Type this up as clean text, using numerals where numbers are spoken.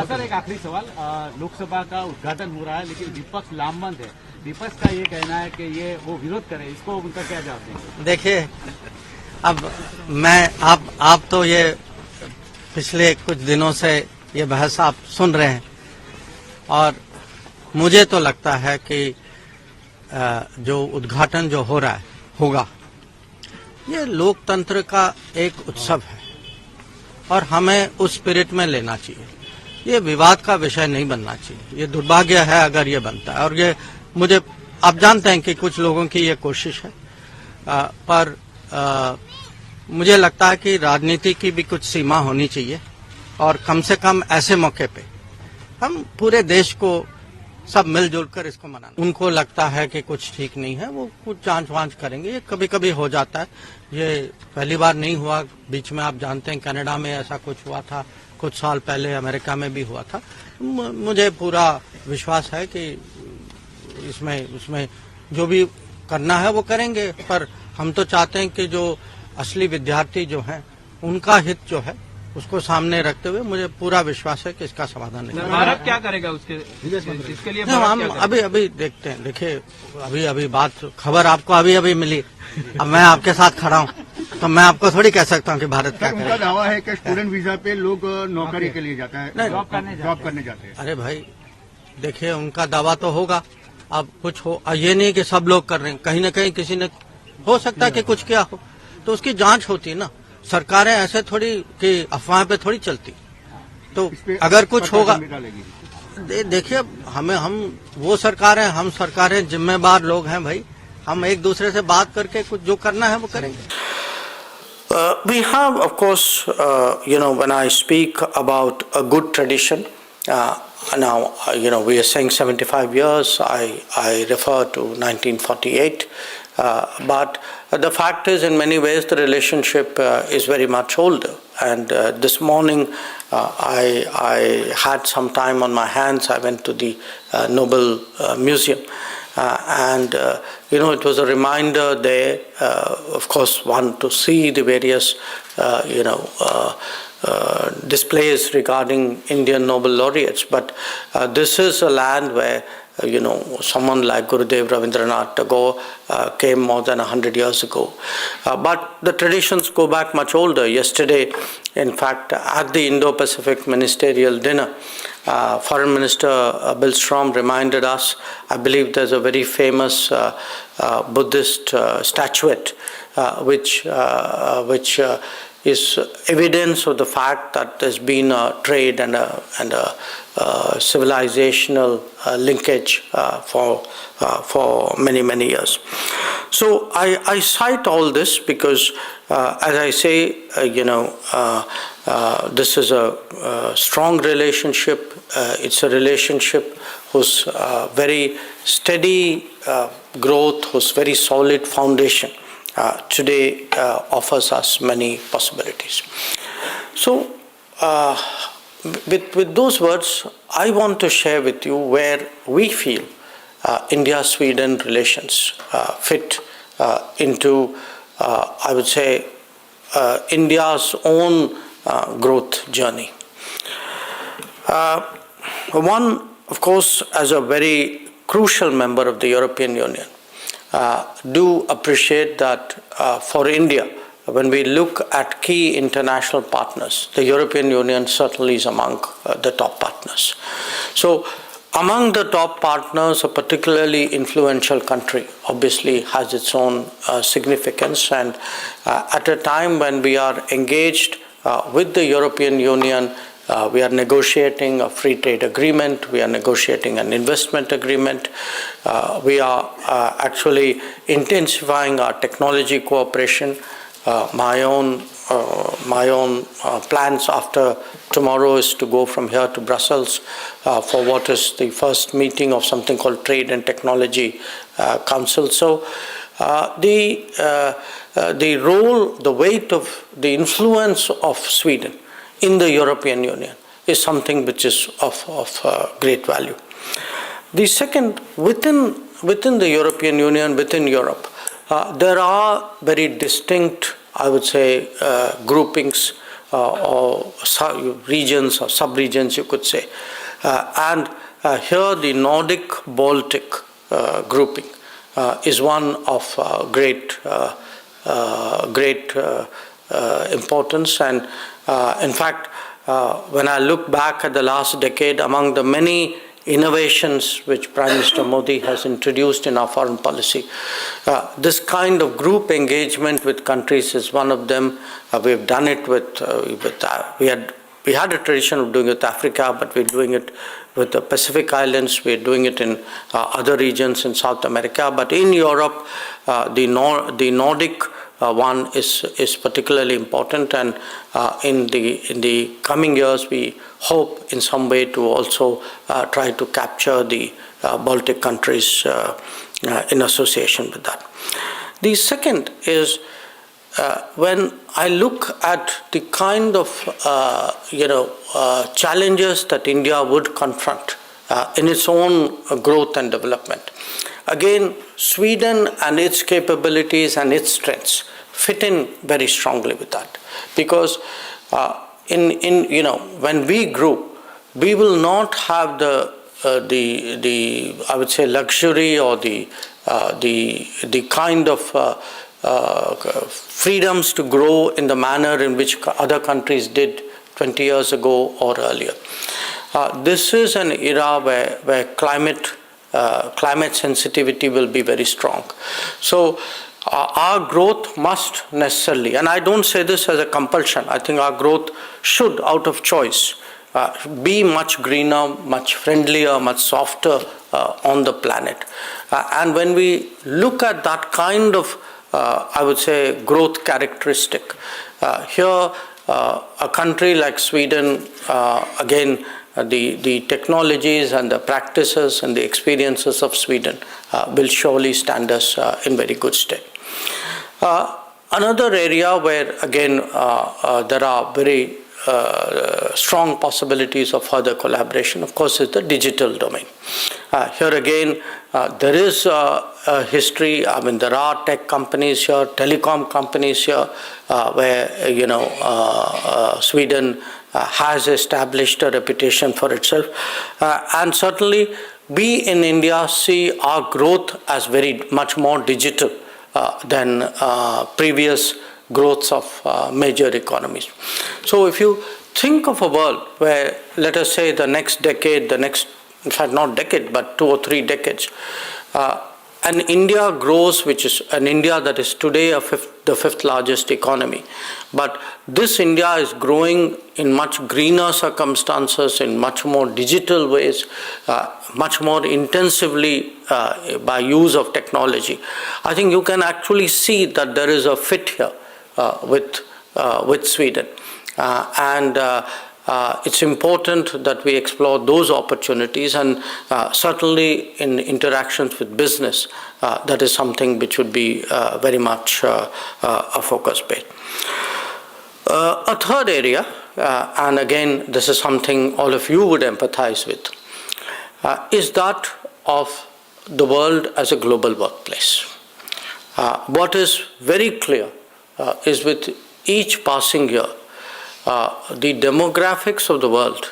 Sir एक आखिरी सवाल, लोकसभा का उद्घाटन हो रहा है लेकिन विपक्ष लामबंद है। विपक्ष का ये कहना है कि ये वो विरोध करे, इसको उनका क्या जवाब देंगे? देखिए, अब मैं आप तो ये पिछले कुछ दिनों से ये बहस आप सुन रहे हैं और मुझे तो लगता है कि जो उद्घाटन जो हो रहा है होगा, ये लोकतंत्र का एक उत्सव है और हमें उस स्पिरिट में लेना चाहिए। ये विवाद का विषय नहीं बनना चाहिए। ये दुर्भाग्य है अगर ये बनता है, और ये मुझे आप जानते हैं कि कुछ लोगों की ये कोशिश है, पर मुझे लगता है कि राजनीति की भी कुछ सीमा होनी चाहिए और कम से कम ऐसे मौके पे हम पूरे देश को सब मिलजुल कर इसको मनाना। उनको लगता है कि कुछ ठीक नहीं है, वो कुछ जांच वांच करेंगे। ये कभी कभी हो जाता है, ये पहली बार नहीं हुआ। बीच में आप जानते हैं कनाडा में ऐसा कुछ हुआ था, कुछ साल पहले अमेरिका में भी हुआ था। मुझे पूरा विश्वास है कि इसमें जो भी करना है वो करेंगे, पर हम तो चाहते हैं कि जो असली विद्यार्थी जो हैं उनका हित जो है उसको सामने रखते हुए मुझे पूरा विश्वास है कि इसका समाधान निकलेगा। भारत क्या करेगा इसके लिए? हम अभी देखते हैं। देखिए, अभी बात खबर आपको अभी मिली, अब मैं आपके साथ खड़ा हूँ तो मैं आपको थोड़ी कह सकता हूँ कि भारत क्या करेगा। उनका दावा है कि स्टूडेंट वीजा पे लोग नौकरी के लिए जाते हैं, जॉब करने जाते हैं। अरे भाई देखिए, उनका दावा तो होगा, अब कुछ हो, ये नहीं कि सब लोग कर रहे हैं, कहीं न कहीं किसी ने हो सकता है कि कुछ किया हो, तो उसकी जांच होती है ना। सरकारें ऐसे थोड़ी कि अफवाह पे थोड़ी चलती, तो अगर कुछ होगा देखिए, हम वो सरकार हैं, हम सरकारें जिम्मेदार लोग हैं भाई, हम एक दूसरे से बात करके कुछ जो करना है वो करेंगे। We have, of course, when I speak about a good tradition, now, we are saying 75 years, I refer to 1948, but the fact is, in many ways, the relationship is very much older. And this morning, I had some time on my hands. I went to the Nobel Museum. It was a reminder there, of course, one to see the various, displays regarding Indian Nobel laureates. But this is a land where, someone like Gurudev Rabindranath Tagore came more than 100 years ago. But the traditions go back much older. Yesterday, in fact, at the Indo-Pacific Ministerial Dinner, Foreign Minister Billstrom reminded us, I believe there's a very famous Buddhist statuette which is evidence of the fact that there's been a trade and a civilizational linkage for many years. So I cite all this because, as I say, this is a strong relationship. It's a relationship whose very steady growth, whose very solid foundation today offers us many possibilities. So, with those words, I want to share with you where we feel India-Sweden relations fit into, I would say, India's own growth journey. One, of course, as a very crucial member of the European Union, do appreciate that for India, when we look at key international partners, the European Union certainly is among the top partners. So, among the top partners, a particularly influential country obviously has its own significance, and at a time when we are engaged with the European Union, we are negotiating a free trade agreement, we are negotiating an investment agreement, we are actually intensifying our technology cooperation. My own plans after tomorrow is to go from here to Brussels for what is the first meeting of something called Trade and Technology Council. So the role, the weight of the influence of Sweden in the European Union is something which is of great value. The second, within the European Union, within Europe, there are very distinct, I would say, groupings or regions or sub-regions, you could say. And here the Nordic-Baltic grouping is one of great importance. And in fact, when I look back at the last decade, among the many innovations which Prime Minister Modi has introduced in our foreign policy, this kind of group engagement with countries is one of them. We've done it we had a tradition of doing it with Africa, but we're doing it with the Pacific Islands. We're doing it in other regions in South America. But in Europe, the Nordic one is particularly important, and in the coming years, we hope in some way to also try to capture the Baltic countries in association with that. The second is when I look at the kind of challenges that India would confront in its own growth and development. Again, Sweden and its capabilities and its strengths fit in very strongly with that, because when we grew, we will not have the I would say luxury or the kind of freedoms to grow in the manner in which other countries did 20 years ago or earlier. This is an era where climate sensitivity will be very strong. So our growth must necessarily, and I don't say this as a compulsion, I think our growth should, out of choice, be much greener, much friendlier, much softer on the planet. And when we look at that kind of I would say growth characteristic. Here, a country like Sweden, again, the technologies and the practices and the experiences of Sweden will surely stand us in very good stead. Another area where, again, there are very strong possibilities of further collaboration, of course, is the digital domain. Here again, there is a history. I mean, there are tech companies here, telecom companies here, where Sweden has established a reputation for itself, and certainly we in India see our growth as very much more digital than previous growths of major economies. So if you think of a world where, let us say, the next decade, in fact not decade, but 2 or 3 decades, and India grows, which is an India that is today the fifth largest economy. But this India is growing in much greener circumstances, in much more digital ways, much more intensively by use of technology. I think you can actually see that there is a fit here with Sweden. It's important that we explore those opportunities, and certainly in interactions with business, that is something which would be very much a focus base. A third area, and again this is something all of you would empathize with, is that of the world as a global workplace. What is very clear is with each passing year, the demographics of the world